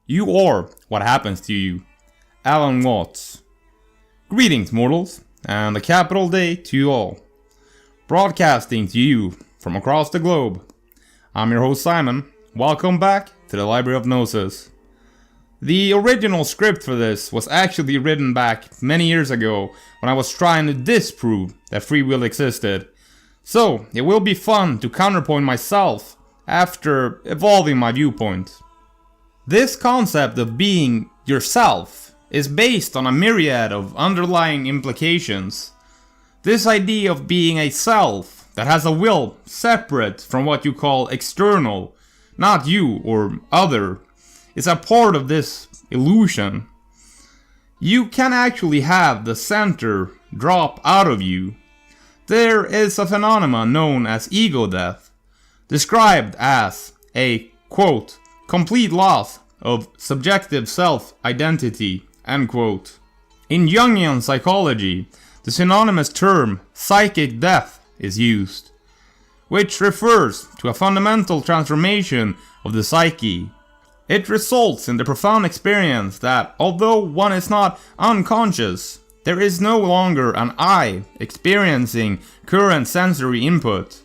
You are what happens to you. Alan Watts. Greetings, mortals, and a capital day to you all. Broadcasting to you from across the globe. I'm your host Simon. Welcome back to the Library of Gnosis. The original script for this was actually written back many years ago when I was trying to disprove that free will existed. So, it will be fun to counterpoint myself after evolving my viewpoint. This concept of being yourself is based on a myriad of underlying implications. This idea of being a self that has a will separate from what you call external, not you or other, is a part of this illusion. You can actually have the center drop out of you. There is a phenomenon known as ego death, described as a, quote, complete loss of subjective self-identity, end quote. In Jungian psychology, the synonymous term psychic death is used, which refers to a fundamental transformation of the psyche. It results in the profound experience that, although one is not unconscious, there is no longer an I experiencing current sensory input.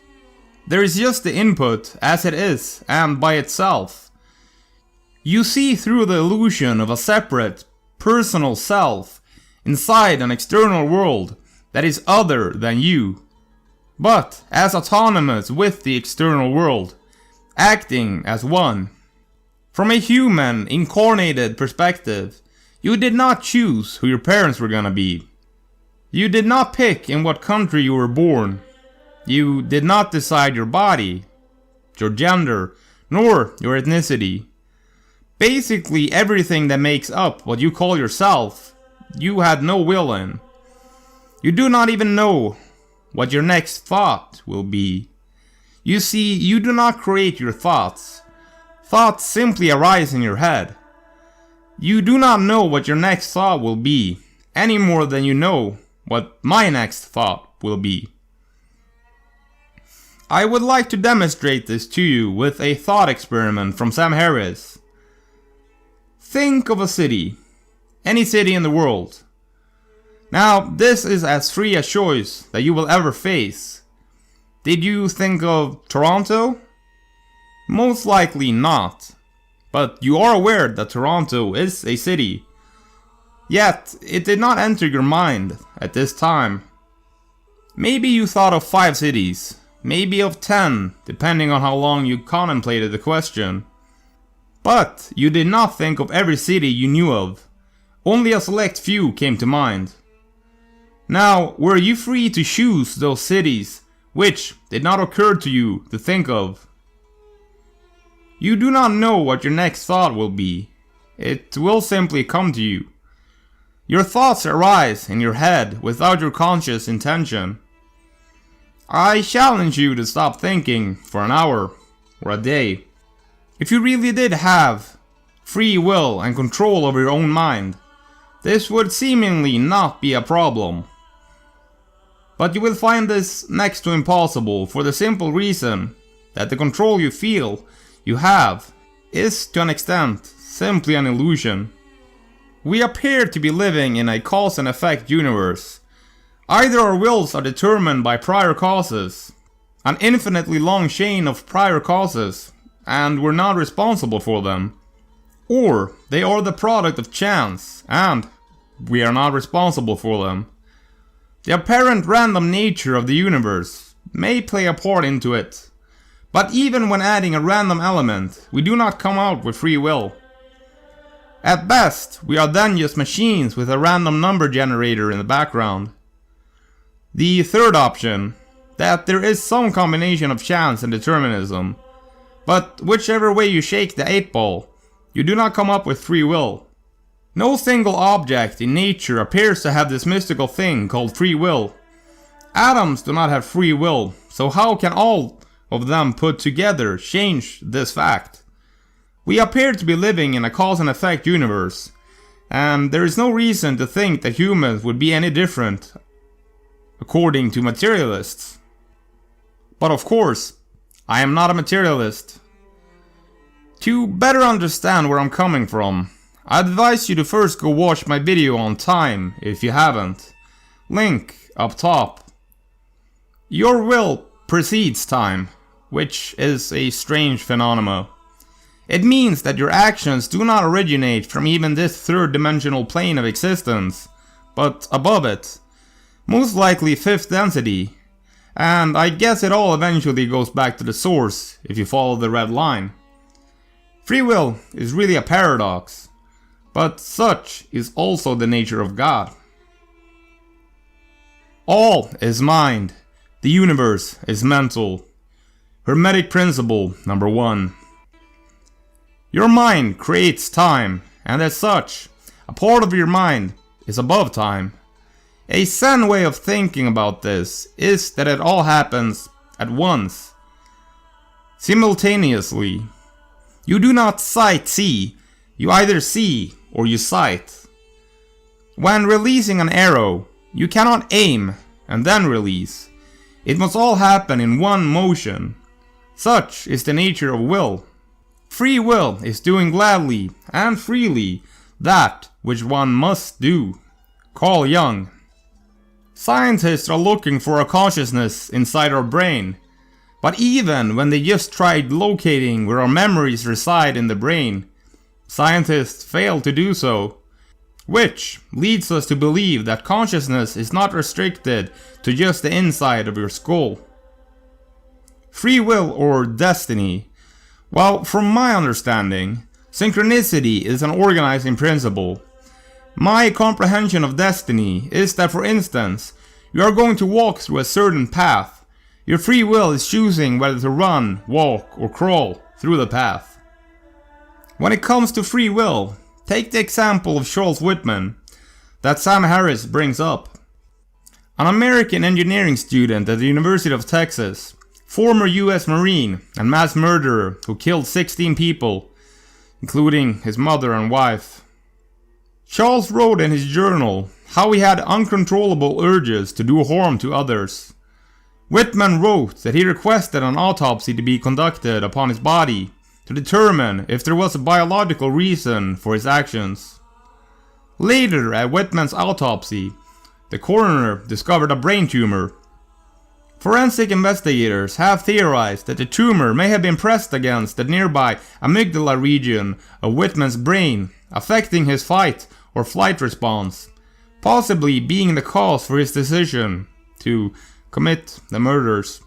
There is just the input as it is and by itself. You see through the illusion of a separate, personal self inside an external world that is other than you, but as autonomous with the external world, acting as one. From a human, incarnated perspective, you did not choose who your parents were gonna be. You did not pick in what country you were born. You did not decide your body, your gender, nor your ethnicity. Basically everything that makes up what you call yourself, you had no will in. You do not even know what your next thought will be. You see, you do not create your thoughts. Thoughts simply arise in your head. You do not know what your next thought will be, any more than you know what my next thought will be. I would like to demonstrate this to you with a thought experiment from Sam Harris. Think of a city, any city in the world. Now, this is as free a choice that you will ever face. Did you think of Toronto? Most likely not, but you are aware that Toronto is a city. Yet, it did not enter your mind at this time. Maybe you thought of 5 cities, maybe of 10, depending on how long you contemplated the question. But you did not think of every city you knew of. Only a select few came to mind. Now, were you free to choose those cities which did not occur to you to think of? You do not know what your next thought will be. It will simply come to you. Your thoughts arise in your head without your conscious intention. I challenge you to stop thinking for an hour or a day. If you really did have free will and control over your own mind, this would seemingly not be a problem. But you will find this next to impossible for the simple reason that the control you feel you have is, to an extent, simply an illusion. We appear to be living in a cause and effect universe. Either our wills are determined by prior causes, an infinitely long chain of prior causes, and we're not responsible for them, or they are the product of chance, and we are not responsible for them. The apparent random nature of the universe may play a part into it, but even when adding a random element, we do not come out with free will. At best, we are then just machines with a random number generator in the background. The third option, that there is some combination of chance and determinism, but whichever way you shake the 8-ball, you do not come up with free will. No single object in nature appears to have this mystical thing called free will. Atoms do not have free will, so how can all of them put together change this fact? We appear to be living in a cause and effect universe, and there is no reason to think that humans would be any different, according to materialists. But of course, I am not a materialist. To better understand where I'm coming from, I advise you to first go watch my video on time if you haven't. Link up top. Your will precedes time, which is a strange phenomenon. It means that your actions do not originate from even this third-dimensional plane of existence, but above it, most likely fifth density, and I guess it all eventually goes back to the source if you follow the red line. Free will is really a paradox, but such is also the nature of God. All is mind, the universe is mental. Hermetic principle number 1. Your mind creates time, and as such, a part of your mind is above time. A Zen way of thinking about this is that it all happens at once, simultaneously. You do not sight see, you either see or you sight. When releasing an arrow, you cannot aim and then release. It must all happen in one motion. Such is the nature of will. Free will is doing gladly and freely that which one must do. Carl Jung. Scientists are looking for a consciousness inside our brain, but even when they just tried locating where our memories reside in the brain, scientists fail to do so, which leads us to believe that consciousness is not restricted to just the inside of your skull. Free will or destiny. Well, from my understanding, synchronicity is an organizing principle. My comprehension of destiny is that, for instance, you are going to walk through a certain path. Your free will is choosing whether to run, walk, or crawl through the path. When it comes to free will, take the example of Charles Whitman that Sam Harris brings up. An American engineering student at the University of Texas, former US Marine and mass murderer who killed 16 people, including his mother and wife. Charles wrote in his journal how he had uncontrollable urges to do harm to others. Whitman wrote that he requested an autopsy to be conducted upon his body to determine if there was a biological reason for his actions. Later, at Whitman's autopsy, the coroner discovered a brain tumor. Forensic investigators have theorized that the tumor may have been pressed against the nearby amygdala region of Whitman's brain, affecting his fight or flight response, possibly being the cause for his decision to commit the murders.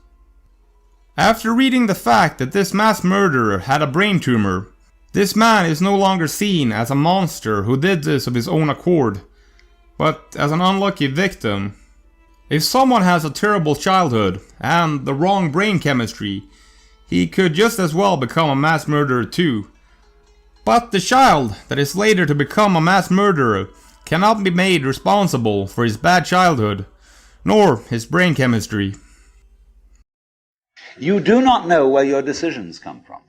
After reading the fact that this mass murderer had a brain tumor, this man is no longer seen as a monster who did this of his own accord, but as an unlucky victim. If someone has a terrible childhood and the wrong brain chemistry, he could just as well become a mass murderer too. But the child that is later to become a mass murderer cannot be made responsible for his bad childhood, nor his brain chemistry. You do not know where your decisions come from.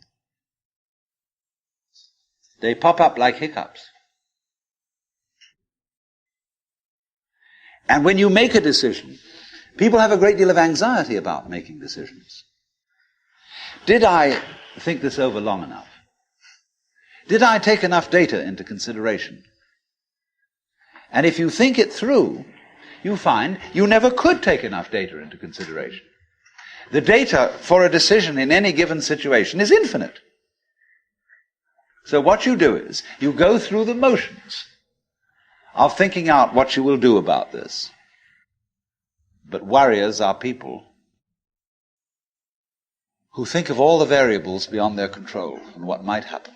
They pop up like hiccups. And when you make a decision, people have a great deal of anxiety about making decisions. Did I think this over long enough? Did I take enough data into consideration? And if you think it through, you find you never could take enough data into consideration. The data for a decision in any given situation is infinite. So what you do is, you go through the motions of thinking out what you will do about this. But warriors are people who think of all the variables beyond their control and what might happen.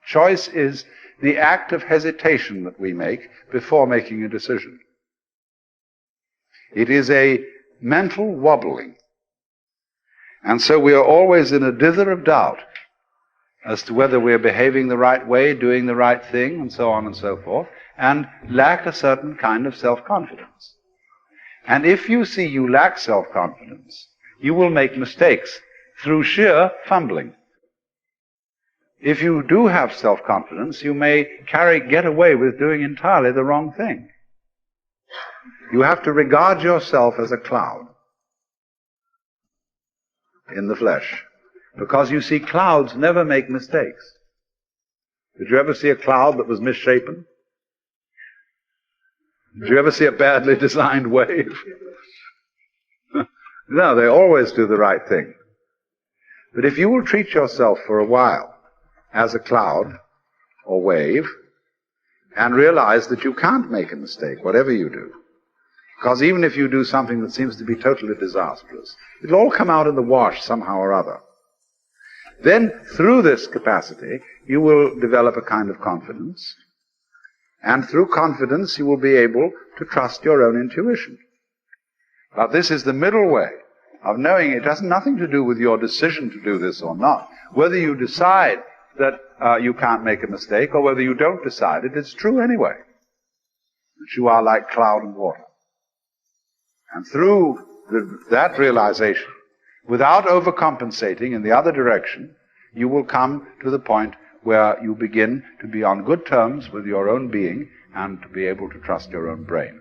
Choice is the act of hesitation that we make before making a decision. It is a mental wobbling. And so we are always in a dither of doubt as to whether we're behaving the right way, doing the right thing, and so on and so forth, and lack a certain kind of self-confidence. And if you see you lack self-confidence, you will make mistakes through sheer fumbling. If you do have self-confidence, you may get away with doing entirely the wrong thing. You have to regard yourself as a cloud in the flesh. Because you see, clouds never make mistakes. Did you ever see a cloud that was misshapen? Did you ever see a badly designed wave? No, they always do the right thing. But if you will treat yourself for a while as a cloud or wave, and realize that you can't make a mistake, whatever you do, because even if you do something that seems to be totally disastrous, it'll all come out in the wash somehow or other. Then, through this capacity, you will develop a kind of confidence, and through confidence you will be able to trust your own intuition. But this is the middle way of knowing it has nothing to do with your decision to do this or not. Whether you decide that you can't make a mistake or whether you don't decide it, it's true anyway. That you are like cloud and water. And through that realization, without overcompensating in the other direction, you will come to the point where you begin to be on good terms with your own being and to be able to trust your own brain.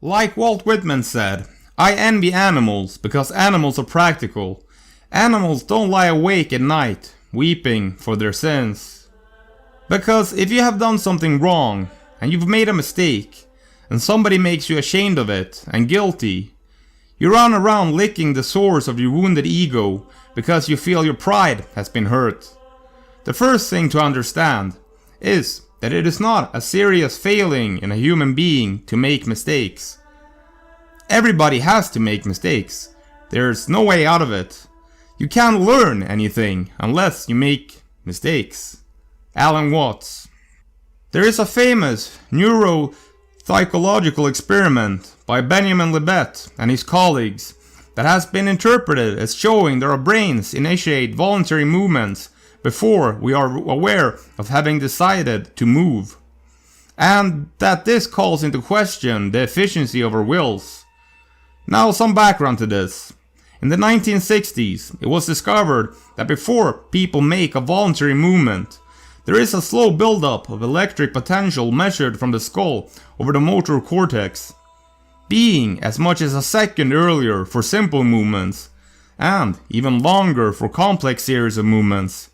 Like Walt Whitman said, I envy animals because animals are practical. Animals don't lie awake at night, weeping for their sins. Because if you have done something wrong, and you've made a mistake, and somebody makes you ashamed of it, and guilty, you run around licking the sores of your wounded ego because you feel your pride has been hurt. The first thing to understand is that it is not a serious failing in a human being to make mistakes. Everybody has to make mistakes. There's no way out of it. You can't learn anything unless you make mistakes. Alan Watts. There is a famous neuropsychological experiment by Benjamin Libet and his colleagues that has been interpreted as showing that our brains initiate voluntary movements before we are aware of having decided to move, and that this calls into question the efficiency of our wills. Now, some background to this. In the 1960s, it was discovered that before people make a voluntary movement, there is a slow buildup of electric potential measured from the skull over the motor cortex, being as much as a second earlier for simple movements, and even longer for complex series of movements.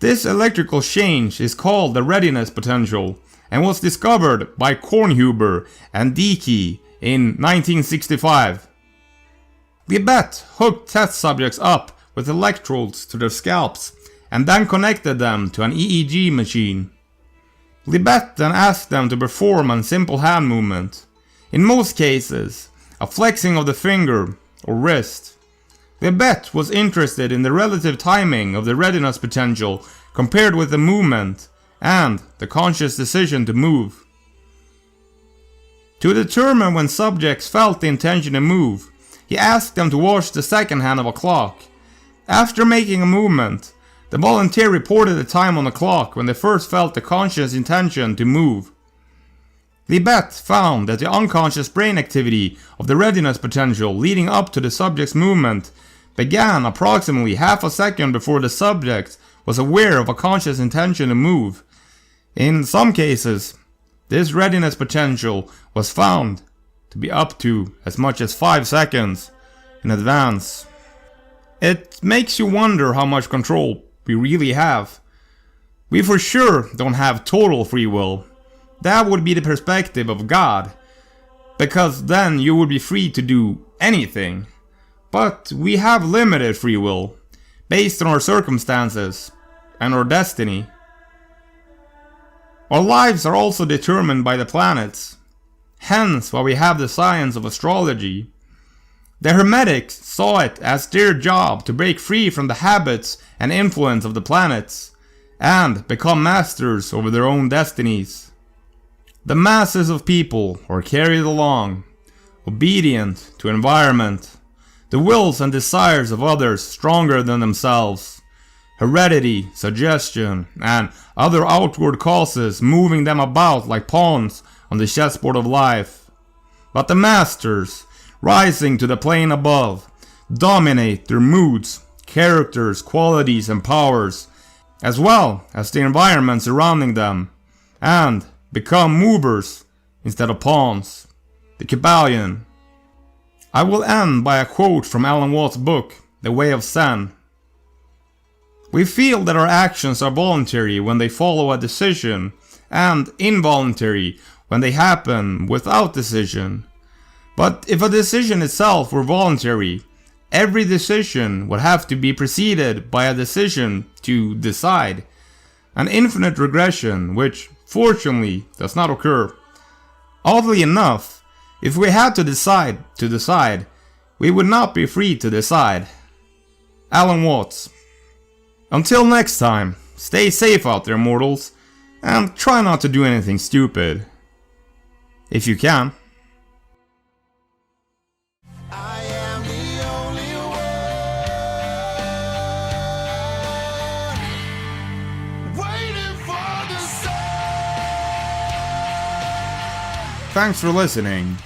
This electrical change is called the readiness potential and was discovered by Kornhuber and Dickey in 1965. Libet hooked test subjects up with electrodes to their scalps and then connected them to an EEG machine. Libet then asked them to perform a simple hand movement, in most cases a flexing of the finger or wrist. Libet was interested in the relative timing of the readiness potential compared with the movement and the conscious decision to move. To determine when subjects felt the intention to move, he asked them to watch the second hand of a clock. After making a movement, the volunteer reported the time on the clock when they first felt the conscious intention to move. Libet found that the unconscious brain activity of the readiness potential leading up to the subject's movement began approximately half a second before the subject was aware of a conscious intention to move. In some cases, this readiness potential was found to be up to as much as 5 seconds in advance. It makes you wonder how much control we really have. We for sure don't have total free will. That would be the perspective of God, because then you would be free to do anything. But we have limited free will, based on our circumstances and our destiny. Our lives are also determined by the planets, hence why we have the science of astrology. The Hermetics saw it as their job to break free from the habits and influence of the planets, and become masters over their own destinies. The masses of people are carried along, obedient to environment, the wills and desires of others stronger than themselves, heredity, suggestion, and other outward causes moving them about like pawns on the chessboard of life. But the masters, rising to the plane above, dominate their moods, characters, qualities, and powers, as well as the environment surrounding them, and become movers instead of pawns. The Kybalion. I will end by a quote from Alan Watts' book, The Way of Zen. We feel that our actions are voluntary when they follow a decision, and involuntary when they happen without decision. But if a decision itself were voluntary, every decision would have to be preceded by a decision to decide. An infinite regression, which fortunately does not occur. Oddly enough, if we had to decide, we would not be free to decide. Alan Watts. Until next time, stay safe out there, mortals, and try not to do anything stupid. If you can. I am the only one waiting for the sun. Thanks for listening.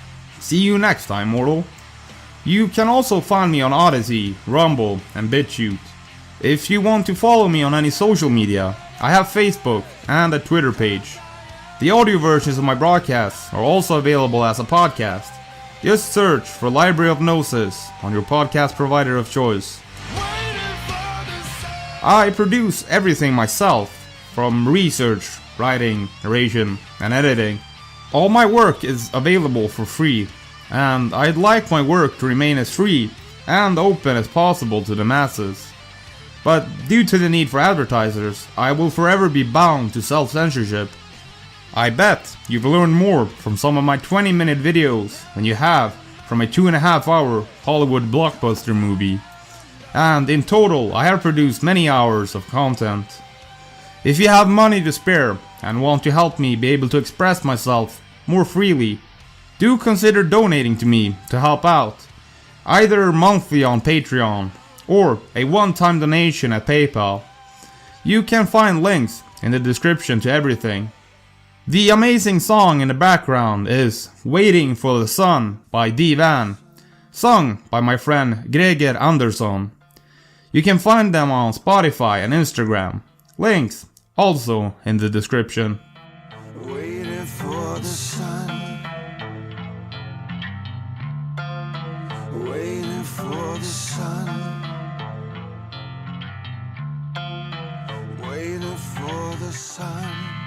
See you next time, mortal. You can also find me on Odyssey, Rumble, and Bitchute. If you want to follow me on any social media, I have Facebook and a Twitter page. The audio versions of my broadcasts are also available as a podcast. Just search for Library of Gnosis on your podcast provider of choice. I produce everything myself, from research, writing, narration, and editing. All my work is available for free, and I'd like my work to remain as free and open as possible to the masses. But due to the need for advertisers, I will forever be bound to self-censorship. I bet you've learned more from some of my 20-minute videos than you have from a 2.5-hour Hollywood blockbuster movie. And in total, I have produced many hours of content. If you have money to spare and want to help me be able to express myself more freely, do consider donating to me to help out, either monthly on Patreon or a one-time donation at PayPal. You can find links in the description to everything. The amazing song in the background is Waiting for the Sun by D. Van, sung by my friend Greger Andersson. You can find them on Spotify and Instagram. Links also in the description. Waiting for the sun. Waiting for the sun. Waiting for the sun.